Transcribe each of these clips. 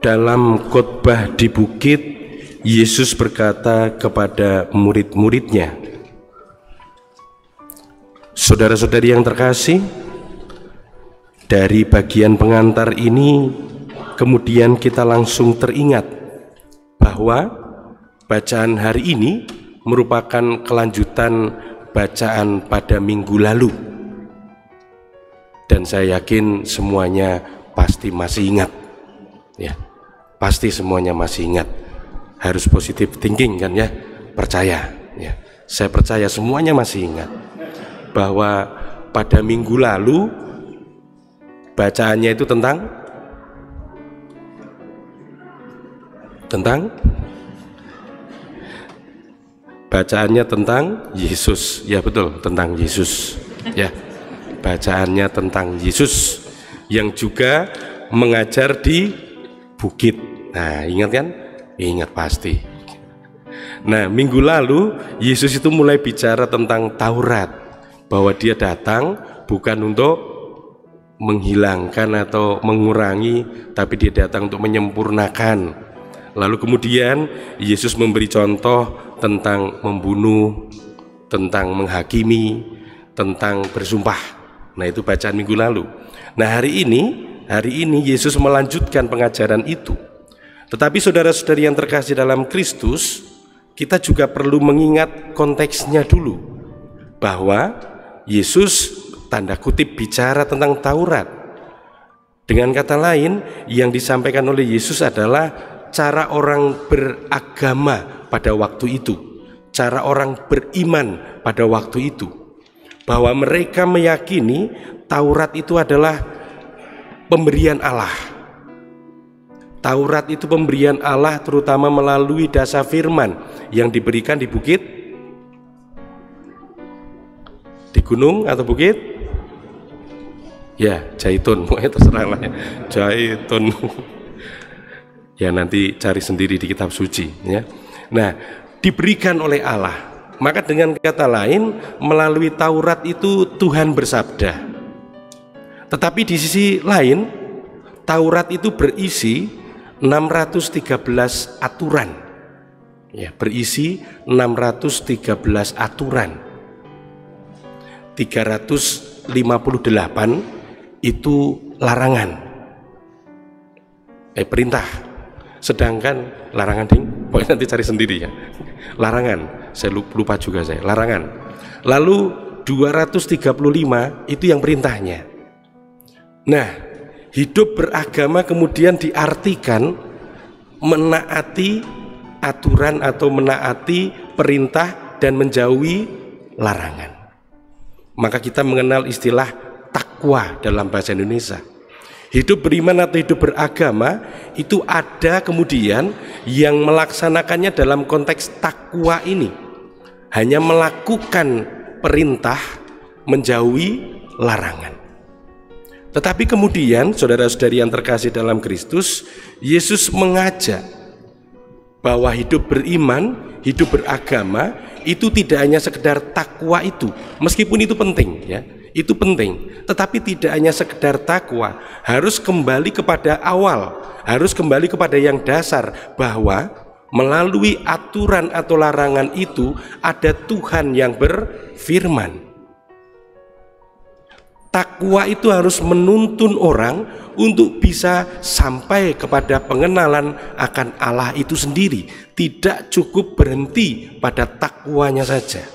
Dalam khotbah di bukit, Yesus berkata kepada murid-muridnya, saudara-saudari yang terkasih, dari bagian pengantar ini kemudian kita langsung teringat bahwa bacaan hari ini merupakan kelanjutan bacaan pada minggu lalu. Dan saya yakin semuanya pasti masih ingat, ya. Pasti semuanya masih ingat. Harus positive thinking kan ya, percaya ya. Saya percaya semuanya masih ingat bahwa pada minggu lalu bacaannya itu tentang bacaannya tentang Yesus. Ya betul, tentang Yesus ya. Bacaannya tentang Yesus yang juga mengajar di bukit. Nah, ingat kan? Ingat pasti. Nah, minggu lalu Yesus itu mulai bicara tentang Taurat, bahwa dia datang bukan untuk menghilangkan atau mengurangi, tapi dia datang untuk menyempurnakan. Lalu kemudian Yesus memberi contoh tentang membunuh, tentang menghakimi, tentang bersumpah. Nah, itu bacaan minggu lalu. Nah, hari ini Yesus melanjutkan pengajaran itu. Tetapi saudara-saudari yang terkasih dalam Kristus, kita juga perlu mengingat konteksnya dulu, bahwa Yesus tanda kutip bicara tentang Taurat. Dengan kata lain, yang disampaikan oleh Yesus adalah cara orang beragama pada waktu itu, cara orang beriman pada waktu itu, bahwa mereka meyakini Taurat itu adalah pemberian Allah. Taurat itu pemberian Allah, terutama melalui dasar firman yang diberikan di bukit, di gunung atau bukit, ya Zaitun, pokoknya terserah lah ya, Zaitun. Ya nanti cari sendiri di kitab suci ya. Nah, diberikan oleh Allah. Maka dengan kata lain, melalui Taurat itu Tuhan bersabda. Tetapi di sisi lain, Taurat itu berisi 613 aturan, ya, berisi 613 aturan. 358 itu larangan, perintah. Sedangkan larangan pokoknya nanti cari sendiri ya. Larangan, saya lupa juga saya. Larangan. Lalu 235 itu yang perintahnya. Nah, hidup beragama kemudian diartikan menaati aturan atau menaati perintah dan menjauhi larangan. Maka kita mengenal istilah takwa dalam bahasa Indonesia. Hidup beriman atau hidup beragama itu ada kemudian yang melaksanakannya dalam konteks takwa ini, hanya melakukan perintah, menjauhi larangan. Tetapi kemudian saudara-saudari yang terkasih dalam Kristus, Yesus mengajak bahwa hidup beriman, hidup beragama itu tidak hanya sekedar takwa itu, meskipun itu penting ya, itu penting, tetapi tidak hanya sekedar takwa, harus kembali kepada awal, harus kembali kepada yang dasar, bahwa melalui aturan atau larangan itu ada Tuhan yang berfirman. Takwa itu harus menuntun orang untuk bisa sampai kepada pengenalan akan Allah itu sendiri. Tidak cukup berhenti pada takwanya saja.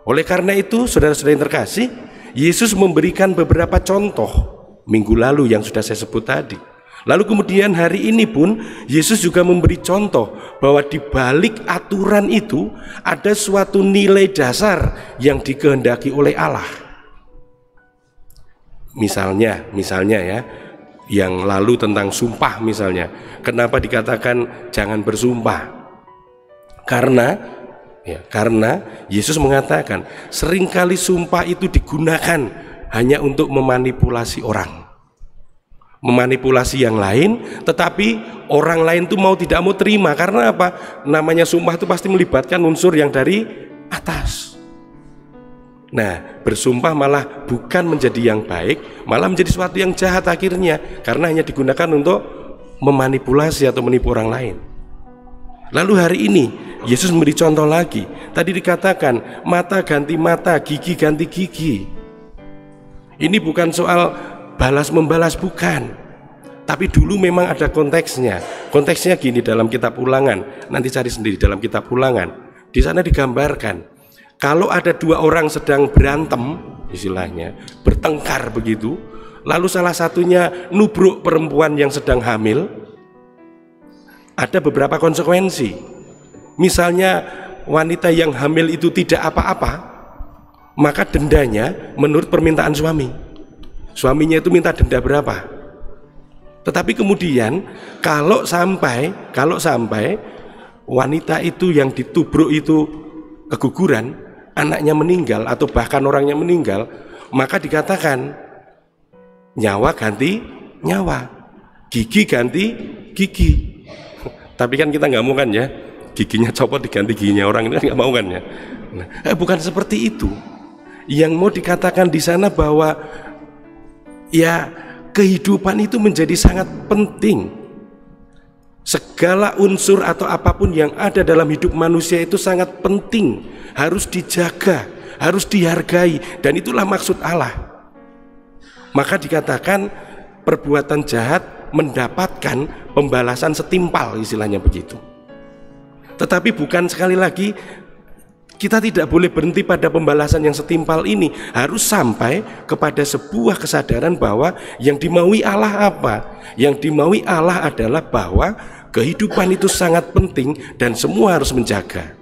Oleh karena itu, saudara-saudara yang terkasih, Yesus memberikan beberapa contoh minggu lalu yang sudah saya sebut tadi. Lalu kemudian hari ini pun Yesus juga memberi contoh bahwa di balik aturan itu ada suatu nilai dasar yang dikehendaki oleh Allah. Misalnya ya, yang lalu tentang sumpah misalnya. Kenapa dikatakan jangan bersumpah? Karena Yesus mengatakan seringkali sumpah itu digunakan hanya untuk memanipulasi orang, memanipulasi yang lain, tetapi orang lain tuh mau tidak mau terima. Karena apa? Namanya sumpah itu pasti melibatkan unsur yang dari atas. Nah, bersumpah malah bukan menjadi yang baik, malah menjadi sesuatu yang jahat akhirnya, karena hanya digunakan untuk memanipulasi atau menipu orang lain. Lalu hari ini Yesus memberi contoh lagi. Tadi dikatakan mata ganti mata, gigi ganti gigi. Ini bukan soal balas membalas, bukan. Tapi dulu memang ada konteksnya. Konteksnya gini dalam kitab Ulangan. Nanti cari sendiri dalam kitab Ulangan. Di sana digambarkan kalau ada dua orang sedang berantem, istilahnya bertengkar begitu, lalu salah satunya nubruk perempuan yang sedang hamil, ada beberapa konsekuensi. Misalnya wanita yang hamil itu tidak apa-apa, maka dendanya menurut permintaan suami. Suaminya itu minta denda berapa. Tetapi kemudian kalau sampai wanita itu yang ditubruk itu keguguran, anaknya meninggal atau bahkan orangnya meninggal, maka dikatakan nyawa ganti nyawa, gigi ganti gigi. Tapi kan kita nggak mau kan ya, giginya copot diganti giginya orang, ini kan nggak mau kan ya. Bukan seperti itu. Yang mau dikatakan di sana bahwa ya kehidupan itu menjadi sangat penting. Segala unsur atau apapun yang ada dalam hidup manusia itu sangat penting, harus dijaga, harus dihargai, dan itulah maksud Allah. Maka dikatakan perbuatan jahat mendapatkan pembalasan setimpal, istilahnya begitu. Tetapi bukan, sekali lagi, kita tidak boleh berhenti pada pembalasan yang setimpal ini, harus sampai kepada sebuah kesadaran bahwa yang dimaui Allah apa? Yang dimaui Allah adalah bahwa kehidupan itu sangat penting dan semua harus menjaga.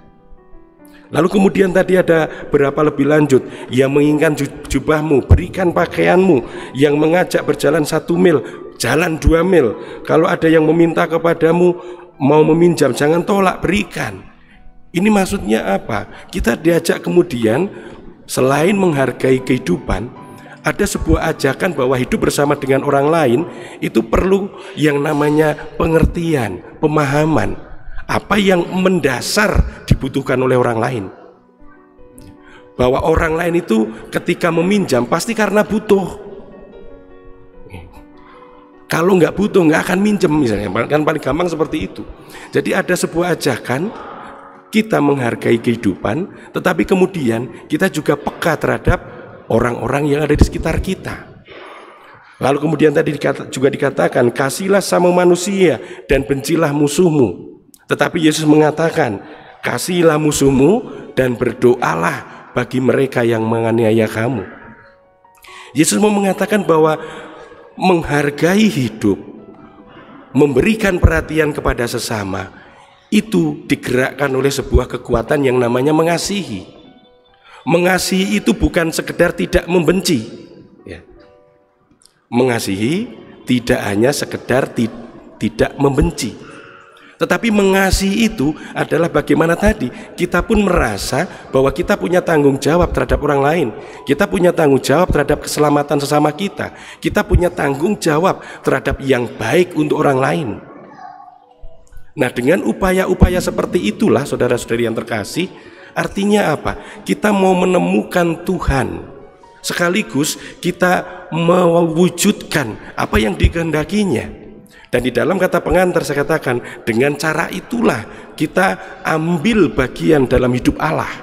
Lalu kemudian tadi ada berapa lebih lanjut, yang menginginkan jubahmu, berikan pakaianmu, yang mengajak berjalan 1 mil, jalan 2 mil. Kalau ada yang meminta kepadamu mau meminjam, jangan tolak, berikan. Ini maksudnya apa? Kita diajak kemudian selain menghargai kehidupan, ada sebuah ajakan bahwa hidup bersama dengan orang lain itu perlu yang namanya pengertian, pemahaman apa yang mendasar dibutuhkan oleh orang lain. Bahwa orang lain itu ketika meminjam pasti karena butuh. Kalau nggak butuh nggak akan minjem, misalnya, kan paling gampang seperti itu. Jadi ada sebuah ajakan kita menghargai kehidupan, tetapi kemudian kita juga peka terhadap orang-orang yang ada di sekitar kita. Lalu kemudian tadi juga dikatakan, kasihlah sama manusia dan bencilah musuhmu. Tetapi Yesus mengatakan, kasihilah musuhmu dan berdoalah bagi mereka yang menganiaya kamu. Yesus mau mengatakan bahwa menghargai hidup, memberikan perhatian kepada sesama, itu digerakkan oleh sebuah kekuatan yang namanya mengasihi. Mengasihi itu bukan sekedar tidak membenci ya. Mengasihi tidak hanya sekedar tidak membenci, tetapi mengasihi itu adalah bagaimana tadi kita pun merasa bahwa kita punya tanggung jawab terhadap orang lain, kita punya tanggung jawab terhadap keselamatan sesama kita, kita punya tanggung jawab terhadap yang baik untuk orang lain. Nah, dengan upaya-upaya seperti itulah saudara-saudari yang terkasih, artinya apa? Kita mau menemukan Tuhan, sekaligus kita mewujudkan apa yang dikehendakinya. Dan di dalam kata pengantar saya katakan, dengan cara itulah kita ambil bagian dalam hidup Allah.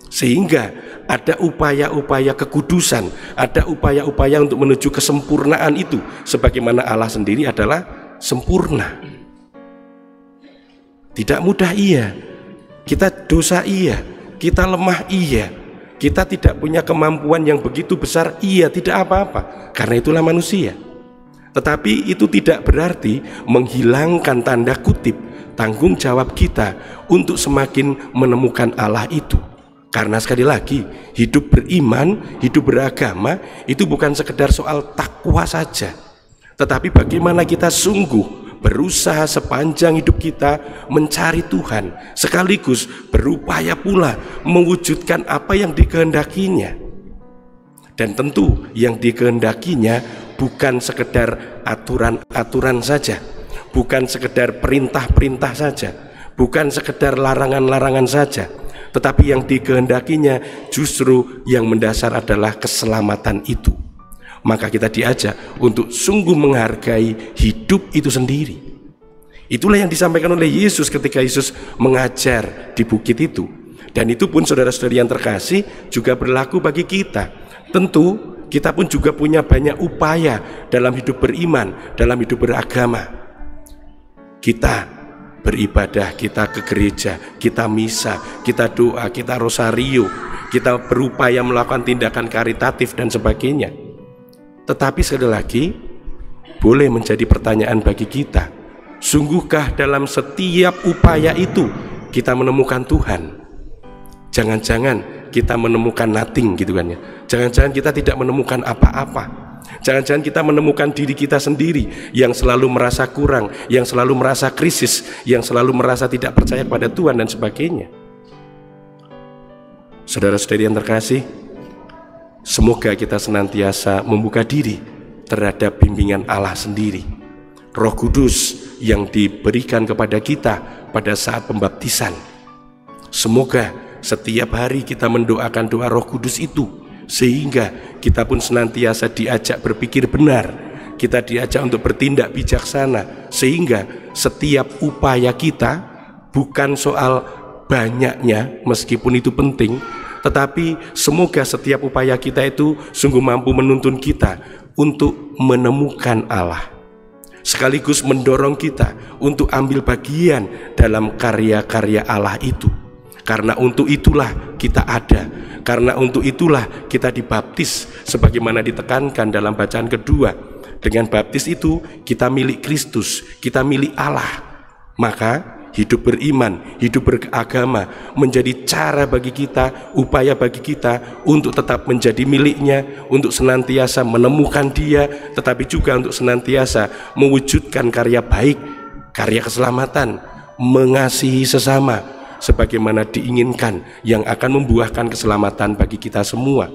Sehingga ada upaya-upaya kekudusan, ada upaya-upaya untuk menuju kesempurnaan itu, sebagaimana Allah sendiri adalah sempurna. Tidak mudah, iya. Kita dosa, iya. Kita lemah, iya. Kita tidak punya kemampuan yang begitu besar, iya. Tidak apa-apa, karena itulah manusia. Tetapi itu tidak berarti menghilangkan tanda kutip tanggung jawab kita untuk semakin menemukan Allah itu. Karena sekali lagi, hidup beriman, hidup beragama itu bukan sekedar soal takwa saja, tetapi bagaimana kita sungguh berusaha sepanjang hidup kita mencari Tuhan, sekaligus berupaya pula mewujudkan apa yang dikehendakinya. Dan tentu yang dikehendakinya bukan sekedar aturan-aturan saja, bukan sekedar perintah-perintah saja, bukan sekedar larangan-larangan saja, tetapi yang dikehendakinya justru yang mendasar adalah keselamatan itu. maka kita diajak untuk sungguh menghargai hidup itu sendiri. Itulah yang disampaikan oleh Yesus ketika Yesus mengajar di bukit itu. Dan itu pun saudara-saudari yang terkasih juga berlaku bagi kita. Tentu kita pun juga punya banyak upaya dalam hidup beriman, dalam hidup beragama. Kita beribadah, kita ke gereja, kita misa, kita doa, kita rosario, kita berupaya melakukan tindakan karitatif dan sebagainya. Tetapi sekali lagi boleh menjadi pertanyaan bagi kita, sungguhkah dalam setiap upaya itu kita menemukan Tuhan? Jangan-jangan kita menemukan nothing gitu kan ya. Jangan-jangan kita tidak menemukan apa-apa. Jangan-jangan kita menemukan diri kita sendiri yang selalu merasa kurang, yang selalu merasa krisis, yang selalu merasa tidak percaya kepada Tuhan dan sebagainya. Saudara-saudari yang terkasih, semoga kita senantiasa membuka diri terhadap bimbingan Allah sendiri. Roh Kudus yang diberikan kepada kita pada saat pembaptisan. Semoga setiap hari kita mendoakan doa Roh Kudus itu, sehingga kita pun senantiasa diajak berpikir benar, kita diajak untuk bertindak bijaksana, sehingga setiap upaya kita bukan soal banyaknya, meskipun itu penting, tetapi semoga setiap upaya kita itu sungguh mampu menuntun kita untuk menemukan Allah, sekaligus mendorong kita untuk ambil bagian dalam karya-karya Allah itu. Karena untuk itulah kita ada, karena untuk itulah kita dibaptis, sebagaimana ditekankan dalam bacaan kedua. Dengan baptis itu kita milik Kristus, kita milik Allah. Maka hidup beriman, hidup beragama menjadi cara bagi kita, upaya bagi kita untuk tetap menjadi miliknya, untuk senantiasa menemukan Dia, tetapi juga untuk senantiasa mewujudkan karya baik, karya keselamatan, mengasihi sesama sebagaimana diinginkan, yang akan membuahkan keselamatan bagi kita semua.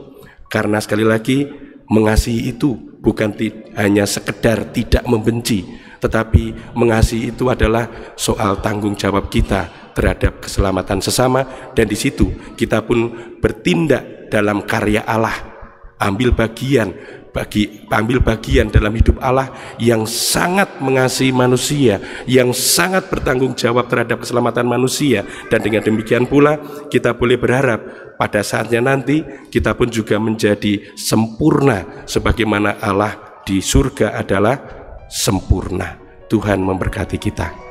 Karena sekali lagi, mengasihi itu bukan hanya sekedar tidak membenci, tetapi mengasihi itu adalah soal tanggung jawab kita terhadap keselamatan sesama. Dan di situ kita pun bertindak dalam karya Allah, ambil bagian dalam hidup Allah yang sangat mengasihi manusia, yang sangat bertanggung jawab terhadap keselamatan manusia. Dan dengan demikian pula kita boleh berharap pada saatnya nanti kita pun juga menjadi sempurna sebagaimana Allah di surga adalah sempurna. Tuhan memberkati kita.